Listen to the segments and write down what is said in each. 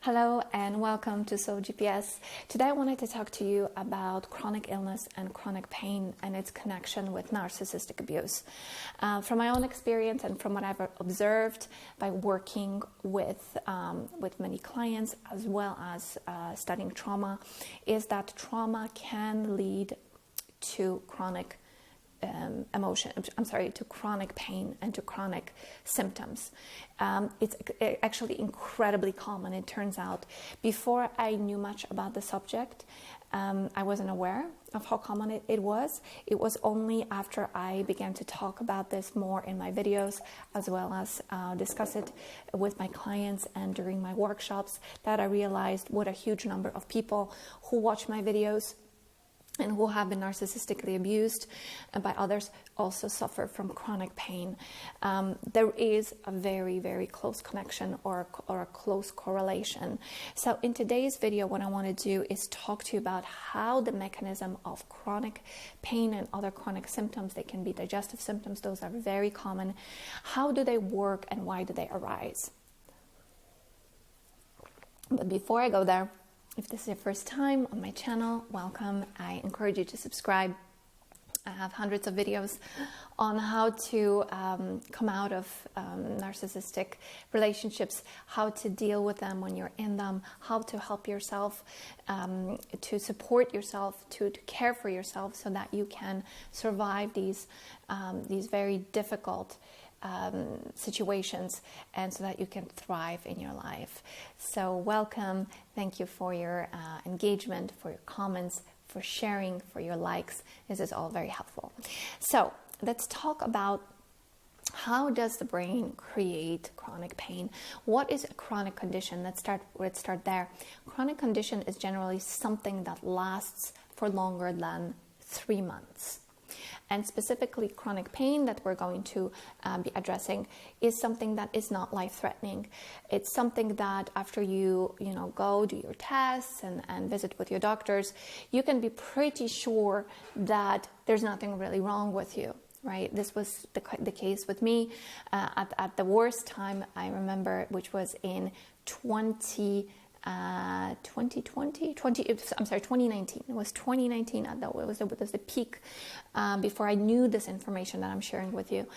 Hello and welcome to Soul GPS. Today I wanted to talk to you about chronic illness and chronic pain and its connection with narcissistic abuse. From my own experience and from what I've observed by working with many clients as well as studying trauma, is that trauma can lead to chronic to chronic pain and to chronic symptoms. It's actually incredibly common. It turns out, before I knew much about the subject, I wasn't aware of how common it was. It was only after I began to talk about this more in my videos, as well as discuss it with my clients and during my workshops, that I realized what a huge number of people who watch my videos and who have been narcissistically abused by others also suffer from chronic pain. There is a very, very close connection or a close correlation. So in today's video, what I want to do is talk to you about how the mechanism of chronic pain and other chronic symptoms, they can be digestive symptoms, those are very common. How do they work and why do they arise? But before I go there, if this is your first time on my channel, welcome. I encourage you to subscribe. I have hundreds of videos on how to come out of narcissistic relationships, how to deal with them when you're in them, how to help yourself, to support yourself, to care for yourself so that you can survive these very difficult situations, and so that you can thrive in your life. So welcome. Thank you for your engagement, for your comments, for sharing, for your likes. This is all very helpful. So let's talk about how does the brain create chronic pain? What is a chronic condition? Let's start there. Chronic condition is generally something that lasts for longer than 3 months. And specifically, chronic pain that we're going to be addressing is something that is not life-threatening. It's something that after you go do your tests and visit with your doctors, you can be pretty sure that there's nothing really wrong with you, right? This was the case with me at the worst time, I remember, which was in 2019. It was 2019. It was the peak before I knew this information that I'm sharing with you,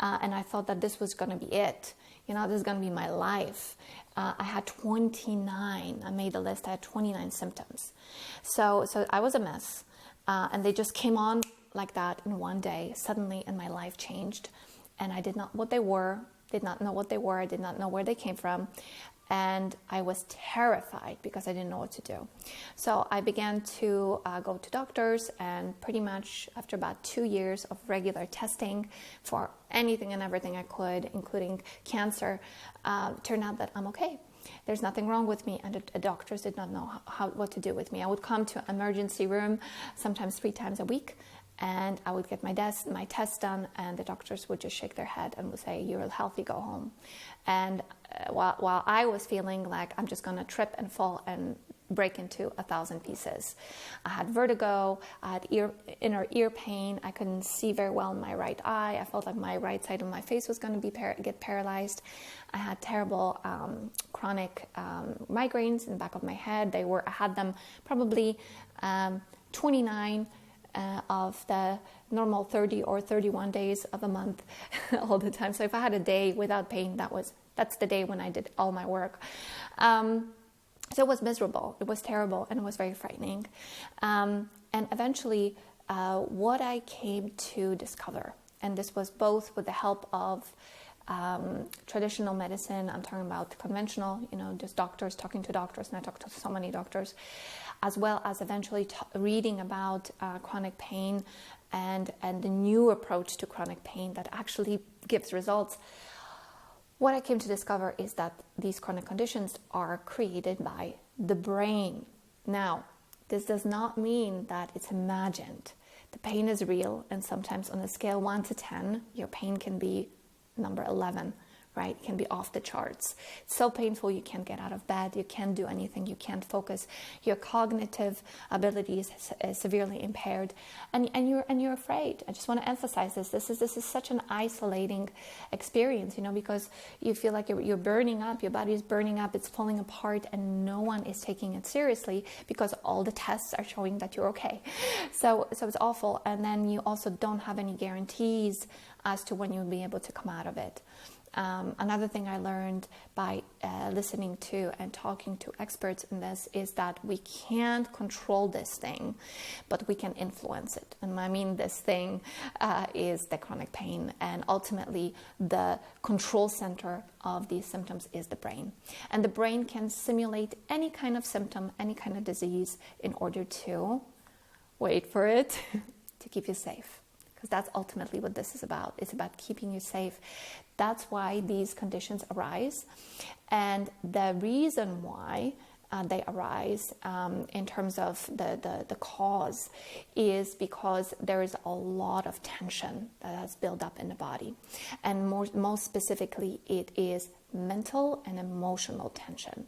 and I thought that this was going to be it. This is going to be my life. I had 29. I made the list. I had 29 symptoms. So I was a mess, and they just came on like that in one day. Suddenly, and my life changed, and I did not know what they were. I did not know where they came from. And I was terrified because I didn't know what to do. So I began to go to doctors, and pretty much after about 2 years of regular testing for anything and everything I could, including cancer, turned out that I'm okay. There's nothing wrong with me, and the doctors did not know what to do with me. I would come to an emergency room sometimes 3 times a week, and I would get my tests done, and the doctors would just shake their head and would say, "You're healthy, go home." And while I was feeling like I'm just going to trip and fall and break into 1,000 pieces. I had vertigo, I had inner ear pain, I couldn't see very well in my right eye, I felt like my right side of my face was going to get paralyzed. I had terrible chronic migraines in the back of my head. I had them probably 29 of the normal 30 or 31 days of a month all the time. So if I had a day without pain, that's the day when I did all my work. So it was miserable, it was terrible, and it was very frightening. And eventually, what I came to discover, and this was both with the help of traditional medicine, I'm talking about conventional, just doctors, talking to doctors, and I talked to so many doctors, as well as eventually reading about chronic pain and the new approach to chronic pain that actually gives results. What I came to discover is that these chronic conditions are created by the brain. Now, this does not mean that it's imagined. The pain is real, and sometimes on a scale 1 to 10, your pain can be number 11, right? It can be off the charts. It's so painful you can't get out of bed, you can't do anything, you can't focus. Your cognitive ability is severely impaired, and you're afraid. I just want to emphasize this. This is such an isolating experience, because you feel like you're burning up, your body is burning up, it's falling apart, and no one is taking it seriously because all the tests are showing that you're okay. So it's awful, and then you also don't have any guarantees as to when you'll be able to come out of it. Another thing I learned by listening to and talking to experts in this is that we can't control this thing, but we can influence it. And I mean, this thing is the chronic pain, and ultimately the control center of these symptoms is the brain. And the brain can simulate any kind of symptom, any kind of disease in order to, wait for it, to keep you safe. Because that's ultimately what this is about. It's about keeping you safe. That's why these conditions arise. And the reason why they arise in terms of the cause is because there is a lot of tension that has built up in the body. And most specifically, it is mental and emotional tension.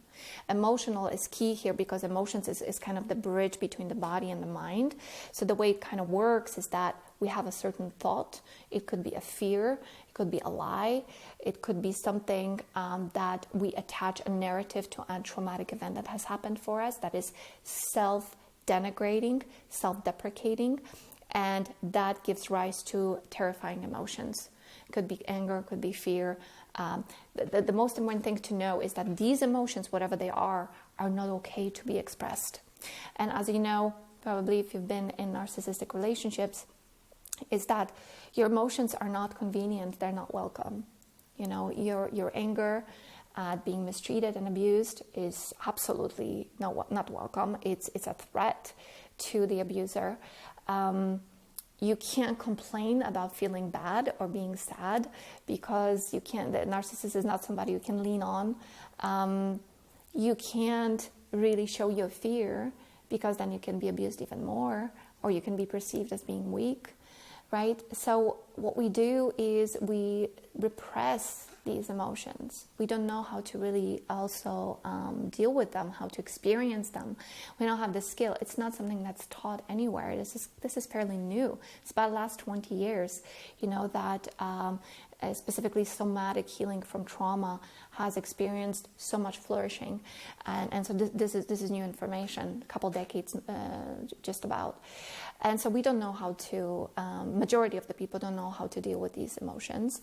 Emotional is key here because emotions is kind of the bridge between the body and the mind. So the way it kind of works is that we have a certain thought. It could be a fear, it could be a lie, it could be something that we attach a narrative to a traumatic event that has happened for us that is self-denigrating, self-deprecating, and that gives rise to terrifying emotions. It could be anger, it could be fear. The most important thing to know is that these emotions, whatever they are not okay to be expressed. And as you know, probably if you've been in narcissistic relationships, is that your emotions are not convenient, they're not welcome. Your anger at being mistreated and abused is absolutely not welcome. It's a threat to the abuser. You can't complain about feeling bad or being sad because the narcissist is not somebody you can lean on. You can't really show your fear because then you can be abused even more, or you can be perceived as being weak, right? So what we do is we repress these emotions. We don't know how to really also deal with them, how to experience them. We don't have the skill. It's not something that's taught anywhere. This is fairly new. It's about the last 20 years, that specifically somatic healing from trauma has experienced so much flourishing, and so this is new information, a couple decades just about. And so we don't know how to, majority of the people don't know how to deal with these emotions.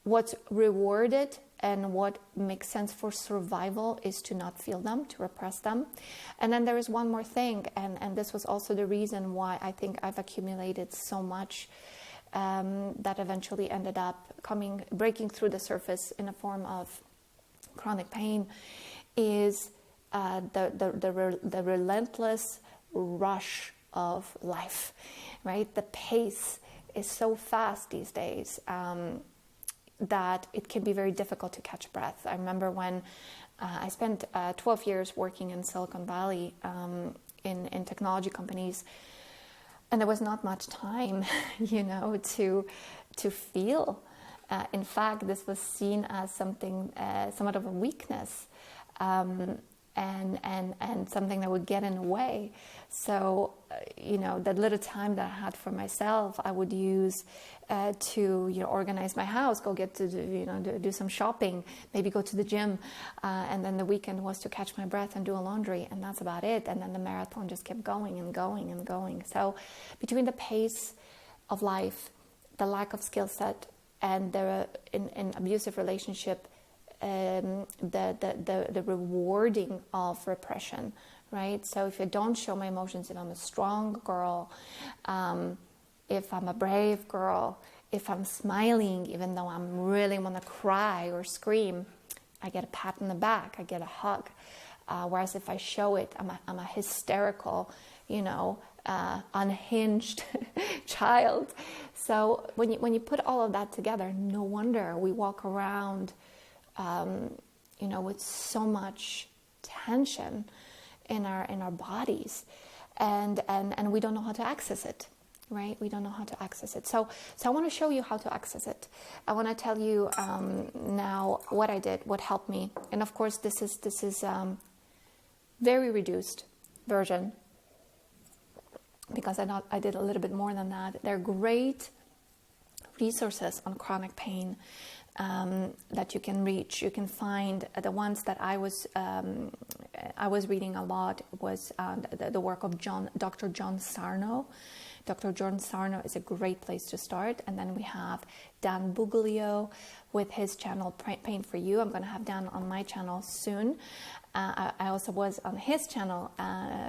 What's rewarded and what makes sense for survival is to not feel them, to repress them. And then there is one more thing, and this was also the reason why I think I've accumulated so much that eventually ended up breaking through the surface in a form of chronic pain, is the relentless rush of life, right? The pace is so fast these days that it can be very difficult to catch breath. I remember when I spent 12 years working in Silicon Valley in technology companies, and there was not much time, to feel. In fact, this was seen as something, somewhat of a weakness, and something that would get in the way. So, that little time that I had for myself, I would use to, organize my house, go get to, do some shopping, maybe go to the gym, and then the weekend was to catch my breath and do a laundry, and that's about it. And then the marathon just kept going and going and going. So, between the pace of life, the lack of skill set, and in abusive relationship, the rewarding of repression, right? So if I don't show my emotions, if I'm a strong girl, if I'm a brave girl, if I'm smiling, even though I'm really want to cry or scream, I get a pat on the back, I get a hug. Whereas if I show it, I'm a hysterical, unhinged child. So when you put all of that together, no wonder we walk around with so much tension in our bodies, and we don't know how to access it. right? We don't know how to access it. So I want to show you how to access it. I want to tell you now what I did, what helped me. And of course, this is very reduced version, because I did a little bit more than that. They're great resources on chronic pain that you can reach. You can find the ones that I was reading a lot was the work of Dr. John Sarno. Dr. John Sarno is a great place to start. And then we have Dan Buglio with his channel Pain for You. I'm going to have Dan on my channel soon. I also was on his channel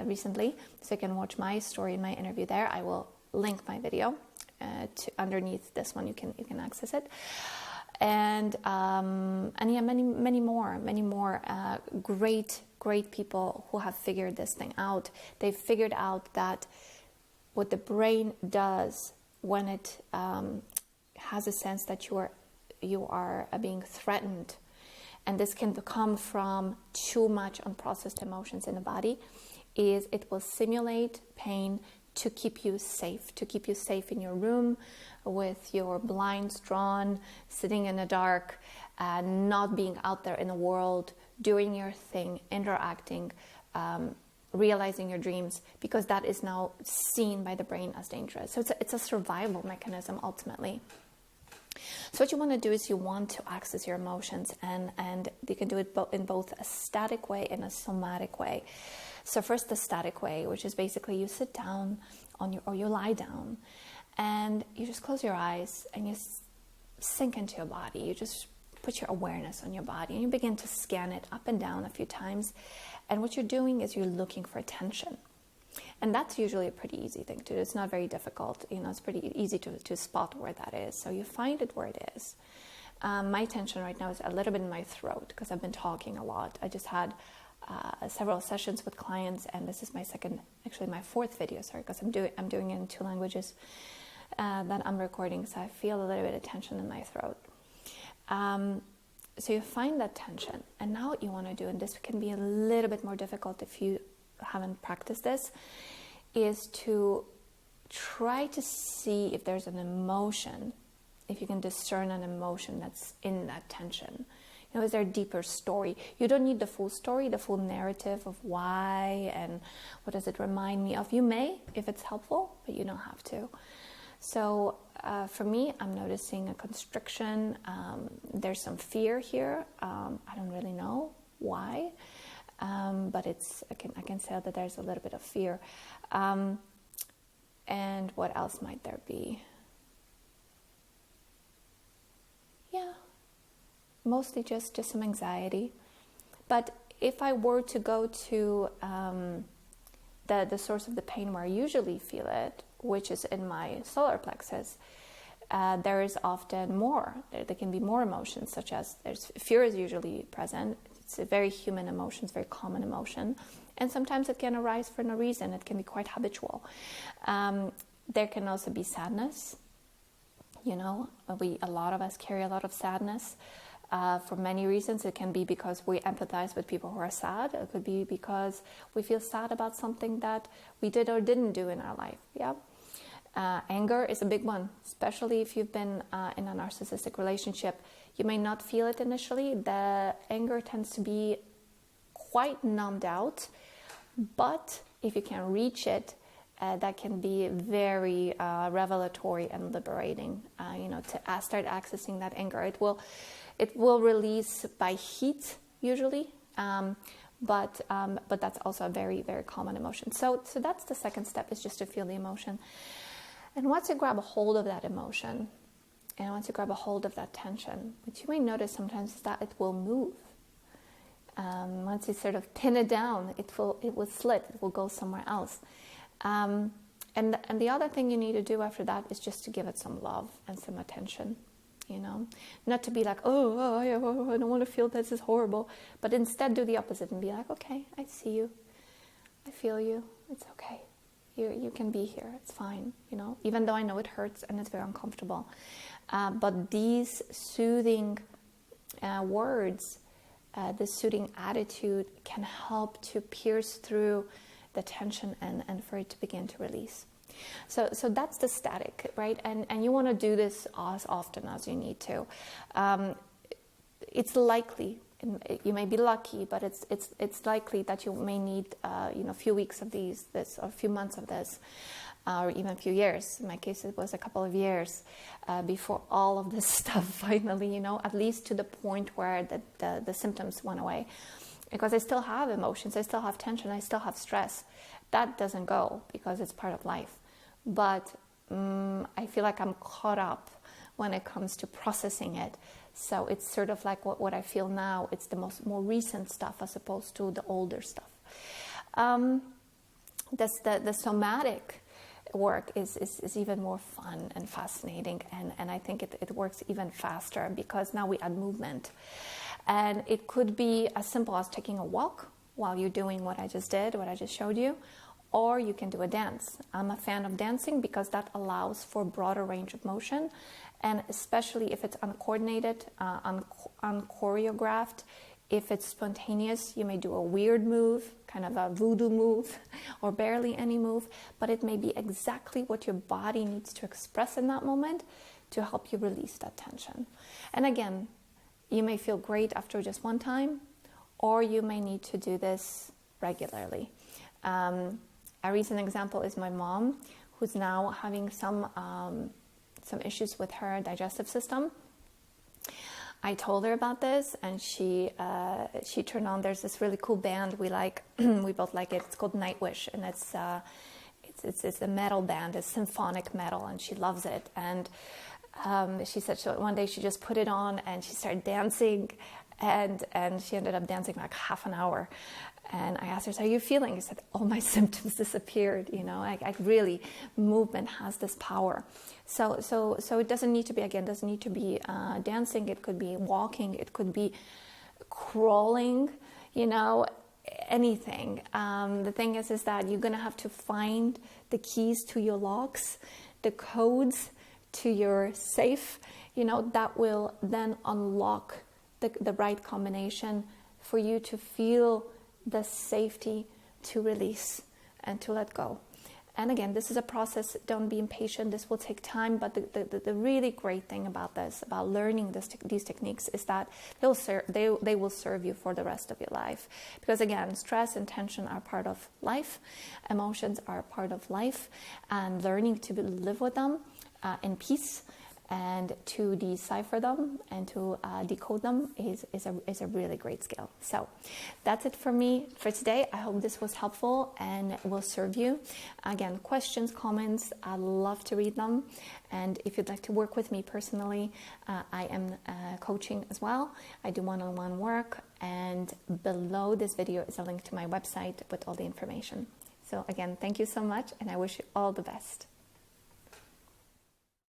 recently, so you can watch my story and my interview there. I will link my video to underneath this one. You can access it. And yeah, many more great people who have figured this thing out. They've figured out that what the brain does when it has a sense that you are being threatened, and this can come from too much unprocessed emotions in the body, is it will simulate pain to keep you safe in your room with your blinds drawn, sitting in the dark, not being out there in the world, doing your thing, interacting, realizing your dreams, because that is now seen by the brain as dangerous. So it's a survival mechanism ultimately. So what you want to do is you want to access your emotions, and you can do it in both a static way and a somatic way. So first, the static way, which is basically you sit down or you lie down, and you just close your eyes and you sink into your body. You just put your awareness on your body and you begin to scan it up and down a few times. And what you're doing is you're looking for tension. And that's usually a pretty easy thing to do. It's not very difficult. It's pretty easy to spot where that is. So you find it where it is. My tension right now is a little bit in my throat because I've been talking a lot. I just had several sessions with clients, and this is my fourth video, because I'm doing it in 2 languages that I'm recording. So I feel a little bit of tension in my throat. So you find that tension, and now what you want to do, and this can be a little bit more difficult if you haven't practiced this, is to try to see if there's an emotion, if you can discern an emotion that's in that tension. Is there a deeper story? You don't need the full story, the full narrative of why and what does it remind me of. You may, if it's helpful, but you don't have to. So for me, I'm noticing a constriction. There's some fear here. I don't really know why, but I can say that there's a little bit of fear. And what else might there be? Yeah, mostly just some anxiety. But if I were to go to the source of the pain where I usually feel it, which is in my solar plexus, there is often more. There can be more emotions, such as fear is usually present. It's a very human emotion, it's a very common emotion. And sometimes it can arise for no reason. It can be quite habitual. There can also be sadness. A lot of us carry a lot of sadness for many reasons. It can be because we empathize with people who are sad. It could be because we feel sad about something that we did or didn't do in our life. Yeah. Anger is a big one, especially if you've been in a narcissistic relationship. You may not feel it initially. The anger tends to be quite numbed out, but if you can reach it, that can be very revelatory and liberating. To start accessing that anger, it will release by heat usually, but that's also a very, very common emotion. So that's the second step, is just to feel the emotion. And once you grab a hold of that emotion, and once you grab a hold of that tension, what you may notice sometimes is that it will move. Once you sort of pin it down, it will slit. It will go somewhere else. And the other thing you need to do after that is just to give it some love and some attention. Not to be like, oh, I don't want to feel this is horrible, but instead do the opposite and be like, okay, I see you, I feel you, it's okay. You can be here. It's fine, even though I know it hurts and it's very uncomfortable. But these soothing words, this soothing attitude can help to pierce through the tension and for it to begin to release. So that's the static, right? And you want to do this as often as you need to. It's likely, you may be lucky, but it's likely that you may need a few weeks of this, or a few months of this, or even a few years. In my case, it was a couple of years before all of this stuff finally, at least to the point where the symptoms went away. Because I still have emotions, I still have tension, I still have stress. That doesn't go because it's part of life. But I feel like I'm caught up when it comes to processing it. So it's sort of like what I feel now. It's the more recent stuff as opposed to the older stuff. The somatic work is even more fun and fascinating, and I think it works even faster because now we add movement. And it could be as simple as taking a walk while you're doing what I just did, what I just showed you, or you can do a dance. I'm a fan of dancing because that allows for broader range of motion, and especially if it's uncoordinated, unchoreographed. If it's spontaneous, you may do a weird move, kind of a voodoo move, or barely any move, but it may be exactly what your body needs to express in that moment to help you release that tension. And again, you may feel great after just one time, or you may need to do this regularly. A recent example is my mom, who's now having some issues with her digestive system. I told her about this, and she turned on. There's this really cool band we like. We both like it. It's called Nightwish, and it's a metal band. It's symphonic metal, and she loves it. And she said one day she just put it on and she started dancing, and she ended up dancing like half an hour. And I asked her, "How are you feeling?" She said, "All my symptoms disappeared." I really, movement has this power. So it doesn't need to be, dancing. It could be walking. It could be crawling, anything. The thing is that you're going to have to find the keys to your locks, the codes to your safe, that will then unlock the right combination for you to feel the safety to release and to let go. And again, this is a process. Don't be impatient. This will take time. But the really great thing about this, about learning these techniques, is that they will serve you for the rest of your life. Because again, stress and tension are part of life. Emotions are part of life. And learning to live with them in peace and to decipher them and to decode them is a really great skill. So that's it for me for today. I hope this was helpful and will serve you. Again, questions, comments, I love to read them. And if you'd like to work with me personally, I am coaching as well. I do one-on-one work, and below this video is a link to my website with all the information. So again, thank you so much, and I wish you all the best.